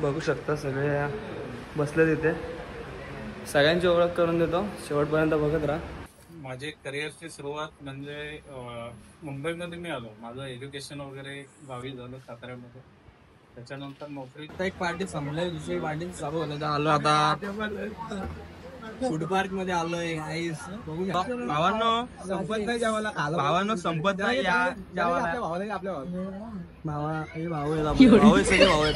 बघू शकता सगळे बसले तिथे. सगळ्यांची ओळख करून देतो, शेवटपर्यंत बघत राहा. माझे करिअरची सुरुवात म्हणजे मुंबईमध्ये मी आलो. माझं एज्युकेशन वगैरे गावी झालं साताऱ्यामध्ये. त्याच्यानंतर नोकरी एक पार्टी संपली, दुसरी पार्टी चालू होतं. आलो आता फूड पार्क मध्ये आलोय. भावांनो संपत नाही जेवायला, भावांनो संपत नाही या जेवायला. भावा हे भाऊ आहेत, भाऊ आहेत, सगळे भाऊ आहेत.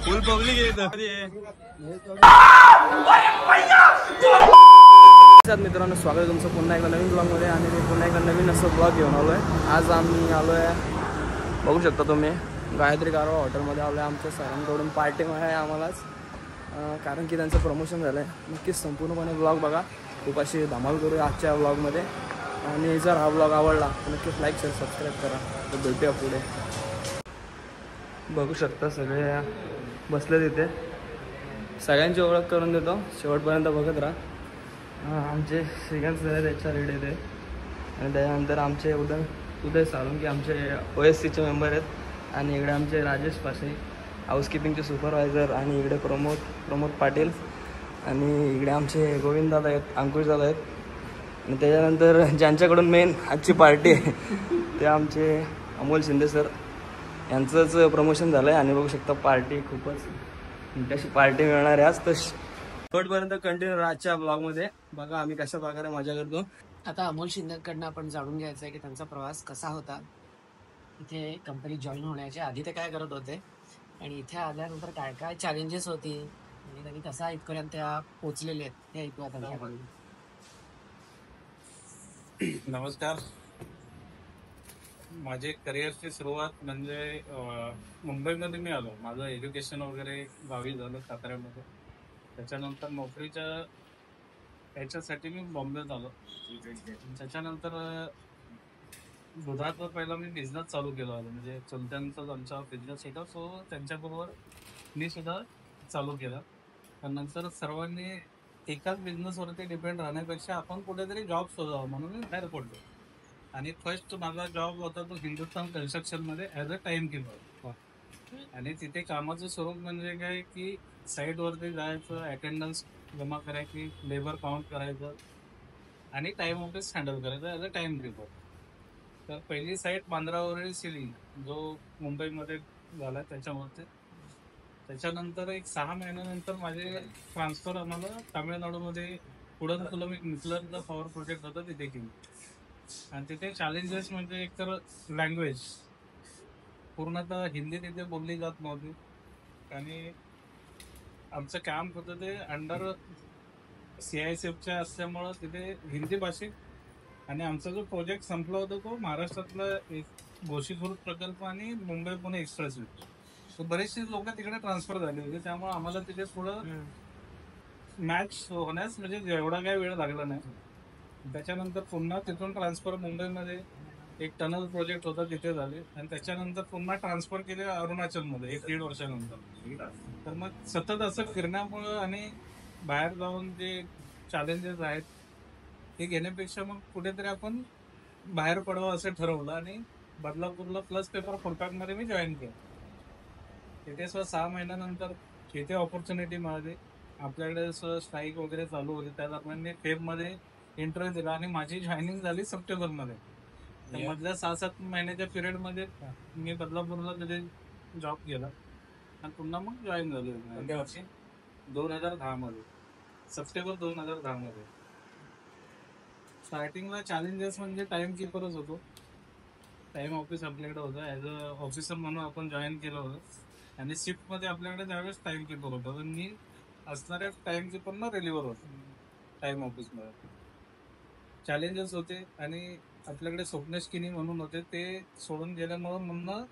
फुल पब्लिक आहे. मित्रांनो स्वागत आहे तुमचं पुन्हा एकदा नवीन ब्लॉग मध्ये. आणि मी पुन्हा एकदा नवीन असं ब्लॉग घेऊन आलोय. आज आम्ही आलोय, बघू शकता तुम्ही, गायत्री कारवा हॉटेलमध्ये आलोय. आमच्या सरांकडून पार्टी आहे आम्हालाच, कारण की त्यांचं प्रमोशन झालं आहे. नक्कीच संपूर्णपणे ब्लॉग बघा, खूप अशी धमाल करूया आजच्या ब्लॉगमध्ये. आणि जर हा ब्लॉग आवडला तर नक्कीच लाईक शेअर सबस्क्राईब करा. तर भेटूया पुढे. बघू शकता सगळे बसले तिथे. सगळ्यांची ओळख करून देतो, शेवटपर्यंत बघत राहा. आमचे श्रीकांत सर आहेत, त्याच्या रेड येते. आणि त्याच्यानंतर आमचे उदय साळुंके आमचे OSCचे मेंबर आहेत. आणि इकडे आमचे राजेश पाशे हाऊसकीपिंगचे सुपरवायझर. आणि इकडे प्रमोद पाटील. आणि इकडे आमचे गोविंददादा आहेत, अंकुशदादा आहेत. आणि त्याच्यानंतर ज्यांच्याकडून मेन आजची पार्टी आहे ते आमचे अमोल शिंदे सर, यांचंच प्रमोशन झालं आहे. आणि बघू शकता पार्टी खूपच मोठी पार्टी मिळणार आहे आज. तर शेवटपर्यंत कंटिन्यू राहच्या ब्लॉगमध्ये बघा आम्ही कशा प्रकारे मजा करतो. आता अमोल शिंदेकडनं आपण जाणून घ्यायचं आहे की त्यांचा प्रवास कसा होता. इथे कंपनी जॉईन होण्याच्या आधी ते काय करत होते आणि इथे आल्यानंतर काय काय चॅलेंजेस होती आणि त्यांनी कसा इथपर्यंत त्या पोचलेले आहेत हे ऐकूया त्यांच्याकडून. नमस्कार. माझे करिअरची सुरुवात म्हणजे मुंबईमध्ये मी आलो. माझं एज्युकेशन वगैरे गावी झालं साताऱ्यामध्ये. त्याच्यानंतर नोकरीच्या याच्यासाठी मी बॉम्बेत आलो. त्याच्यानंतर दुधाचा पहिला मी बिझनेस चालू केला होता, म्हणजे चुलत्यांचाच आमचा बिझनेस होता, सो त्यांच्याबरोबर मी सुद्धा चालू केला. पण नंतर सर्वांनी एकाच बिझनेसवरती डिपेंड राहण्यापेक्षा आपण कुठेतरी जॉब शोधावा म्हणून मी बाहेर पडलो. आणि फर्स्ट माझा जॉब होता तो हिंदुस्थान कन्स्ट्रक्शनमध्ये ॲज अ टाइम कीपर. आणि तिथे कामाचं स्वरूप म्हणजे काय की साईटवरती जायचं, अटेंडन्स जमा करायची, लेबर काउंट करायचं आणि टाइम ऑफिस हँडल करायचं ॲज अ टाइम कीपर. तर पहिली साईट बांद्रावरील सिलिंग जो मुंबईमध्ये झाला त्याच्यावरती. त्याच्यानंतर एक 6 महिन्यानंतर माझे ट्रान्सफर आम्हाला तामिळनाडूमध्ये पुढं तुला एक न्यूक्लिअरचा पॉवर प्रोजेक्ट होता तिथे केली. आणि तिथे चॅलेंजेस म्हणजे एकतर लँग्वेज, पूर्णतः हिंदी तिथे बोलली जात नव्हती. आणि आमचं काम होतं ते अंडर CISFच्या असल्यामुळं तिथे हिंदी भाषिक. आणि आमचा जो प्रोजेक्ट संपला होता तो महाराष्ट्रातला एक गोशीखुर्द प्रकल्प आणि मुंबई पुणे एक्सप्रेसवे. तर बरेचसे लोक तिकडे ट्रान्सफर झाले होते, त्यामुळे आम्हाला तिथे पुढं मॅच होण्यास म्हणजे एवढा काही वेळ लागला नाही. त्याच्यानंतर पुन्हा तिथून ट्रान्सफर मुंबईमध्ये एक टनल प्रोजेक्ट होता तिथे झाले. आणि त्याच्यानंतर पुन्हा ट्रान्सफर केले अरुणाचलमध्ये 1-1.5 वर्षानंतर. तर मग सतत असं फिरण्यामुळं आणि बाहेर जाऊन जे चॅलेंजेस आहेत ते घेण्यापेक्षा मग कुठेतरी आपण बाहेर पडावं असं ठरवलं. आणि बदलापूरला प्लस पेपर फुलपॅकमध्ये मी जॉईन केलं. तिथे 6 महिन्यानंतर तिथे ऑपॉर्च्युनिटी मिळाली. आपल्याकडे स्ट्राईक वगैरे चालू होते, त्या दरम्यान मी फेबमध्ये इंटरव्ह्यू दिला आणि माझी जॉईनिंग झाली सप्टेंबरमध्ये. तर मधल्या 6-7 महिन्याच्या पिरियडमध्ये मी बदलापूरला तिथे जॉब केला आणि पुन्हा मग जॉईन झालो त्या वर्षी 2010 मध्ये, सप्टेंबर 2010 मध्ये. स्टार्टिंगला चॅलेंजेस म्हणजे टाइम कीपरच होतो. टाइम ऑफिस आपल्याकडे होतं, ॲज अ ऑफिसर म्हणून आपण जॉईन केलं होतं. आणि शिफ्टमध्ये आपल्याकडे त्यावेळेस टाइम कीपर होता, तर मी असणाऱ्या टाइम कीपरना रिलिव्हर होतो टाइम ऑफिसमध्ये. चॅलेंजेस होते आणि आपल्याकडे स्वप्नेश किनी म्हणून होते, ते सोडून गेल्यामुळं म्हणून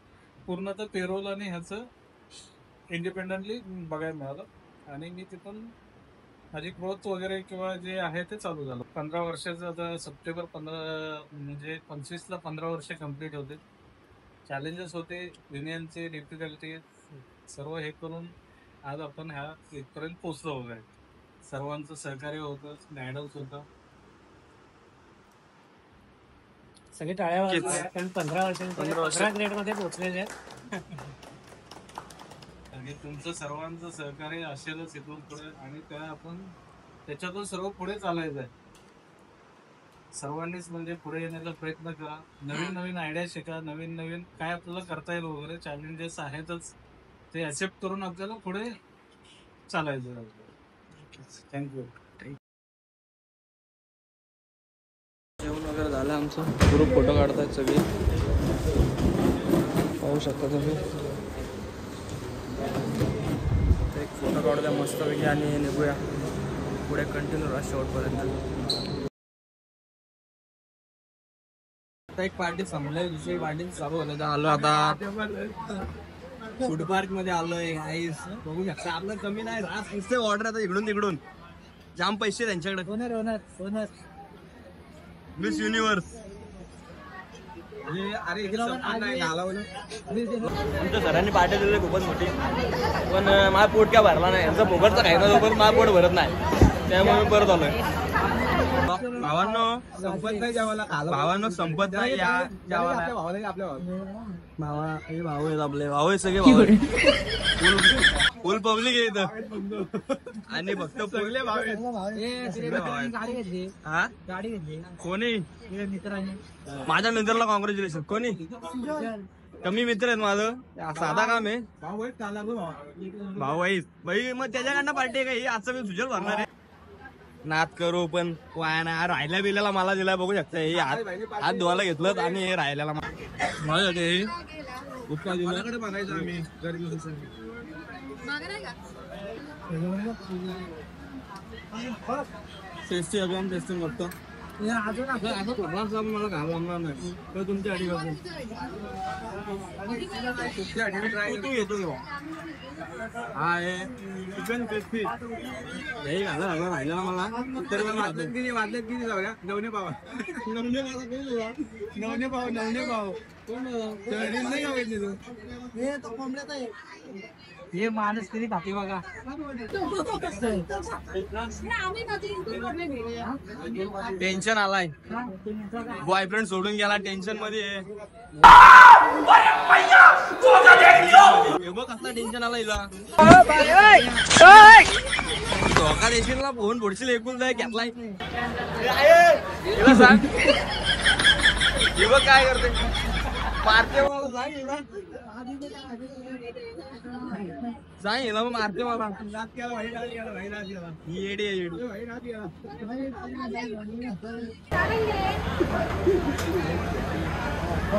पूर्णतः पेरोल आणि ह्याचं इंडिपेंडेंटली बघायला मिळालं. आणि मी तिथून माझी ग्रोथ वगैरे किंवा जे आहे ते चालू झालं. 15 वर्षाचं आता सप्टेंबर 15 म्हणजे 25ला 15 वर्ष कंप्लीट होते. चॅलेंजेस होते, युनियनचे डिफिकल्टी सर्व हे करून आज आपण ह्या इथपर्यंत पोचलो वगैरे. सर्वांचं सहकार्य होतं, गायडन्स होतं. सगळे टाळ्या वाजवतात, कारण 15 वर्षांमध्ये 15 ग्रेड मध्ये पोहोचलेले आहेत. म्हणजे तुमचं सर्वांचं सहकार्य असेलच इथून पुढे आणि त्या आपण त्याच्यातून सर्व पुढे चालायचं आहे. सर्वांनीच म्हणजे पुढे येण्याचा प्रयत्न करा, नवीन नवीन आयडिया शिका, नवीन नवीन काय आपल्याला करता येईल वगैरे चॅलेंजेस आहेतच ते ऍक्सेप्ट करून आपल्याला पुढे चालायचं. थँक्यू. जेवण वगैरे झालं आमचं, ग्रुप फोटो काढतायत सगळे, पाहू शकता तुम्ही. एक फोटो काढूया मस्तपैकी आणि निघूया पुढे, कंटिन्यू राहा शेवटपर्यंत. एक पार्टी संपलाय, दुसरी पार्टी चालू होतं. आलो आता फूड पार्क मध्ये आलोय. बघू शकता आपलं कमी नाही राहत, नुसते ऑर्डर आता इकडून तिकडून, जाम पैसे त्यांच्याकडे. Owner miss universe. आमच्या सरांनी पार्टी दिली खूपच मोठी, पण माझा पोट काय भरला नाही. यांचा फुकटचा खायचा जो पण माझा पोट भरत नाही, त्यामुळे मी परत आलोय. भावांनो संपत नाही जेवायला, भावांनो संपत नाही या जेवायला. भावा हे भाऊ आहेत आपले, भाऊ आहेत सगळे भाऊ, फुल पब्लिक आहे इथं आणि फक्त पहिले भाऊ आहेत. हा गाडी घेतली कोणी? माझ्या मित्राला कॉंग्रॅच्युलेशन. कोणी? कमी मित्र आहेत माझं, साधा काम आहे. भाऊ आहेत भाई, मग त्याच्याकडनं पार्टी आहे का ही? आजचं मी तुझ्याच भरणार आहे. नाद करू पण वाया नाही. राहिल्या बिल्याला मला दिलाय, बघू शकता. हे हात धुवायला घेतलं आणि हे राहिल्याला मला बघायचं आम्ही टेस्टी अजून टेस्टिंग करतो. मला घाल लागणार नाही तर तुमच्या आधी घेतो. हा हे चिकन क्रिस्पी हे घाला राहिला मला. तर वाजल्यात किती जाऊया? नवने पाव हे माणूस तरी खाते बघा. टेन्शन आलाय, बॉयफ्रेंड सोडून गेला, टेन्शन मध्ये. कसला टेन्शन आला हिला? धोका देशील ना, फोन फोडशील. एकूण जाय घेतलाय सांग काय करते? मारते जाईल मग मारते मला.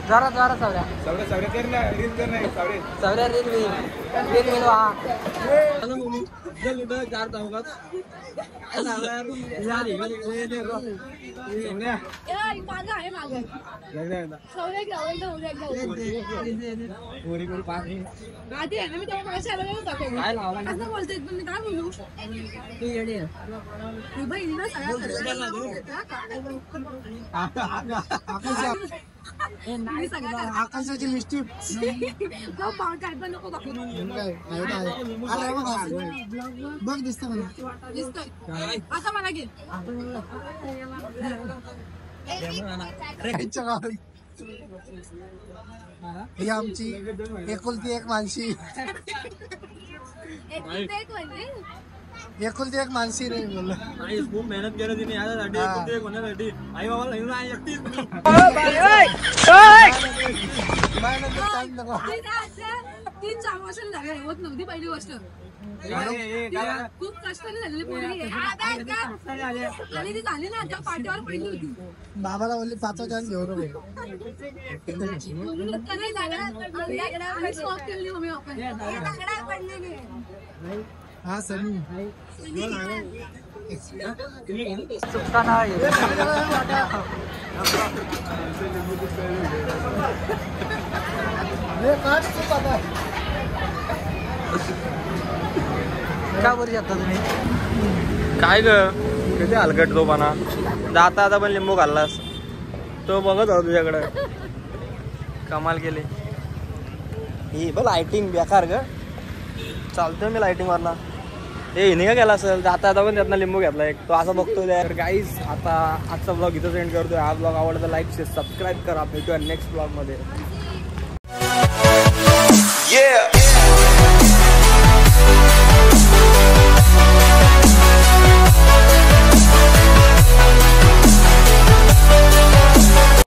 जरा जरा सवऱ्या चार चौकात आकाशाची मिस्टी बघ दिसत आता मला घे. ही आमची एकुलती एक मानसी, एकुलती एक मानसी नाही बोललं. खूप मेहनत केलं तिने यासाठी, होण्यासाठी. आई बाबाला तीन 4 वर्ष होत नव्हती पहिली गोष्ट. खूप कष्टाने झालेली पोरगी आणि ती झाली ना, त्या पाट्यावर पडली होती. बाबाला बोलली 5 चान्स घेऊ नको. हा सर का बरं जाता तुम्ही? काय ग किती हलकट तो पाना. जाता आता पण लिंबू खाल्लास तो बघत होता तुझ्याकडे. कमाल केली ही बघ. लाइटिंग बेकार ग. चालतोय मी लाइटिंग वरला. हे हिने का केला असेल? जाता आता पण त्यातनं लिंबू घेतला एक, तो असा बघतोय. तर गाईज आता आजचा ब्लॉग इथं सेंड करतोय. हा ब्लॉग आवडला तर लाईक शेअर सबस्क्राईब करा. भेटूया नेक्स्ट ब्लॉग मध्ये.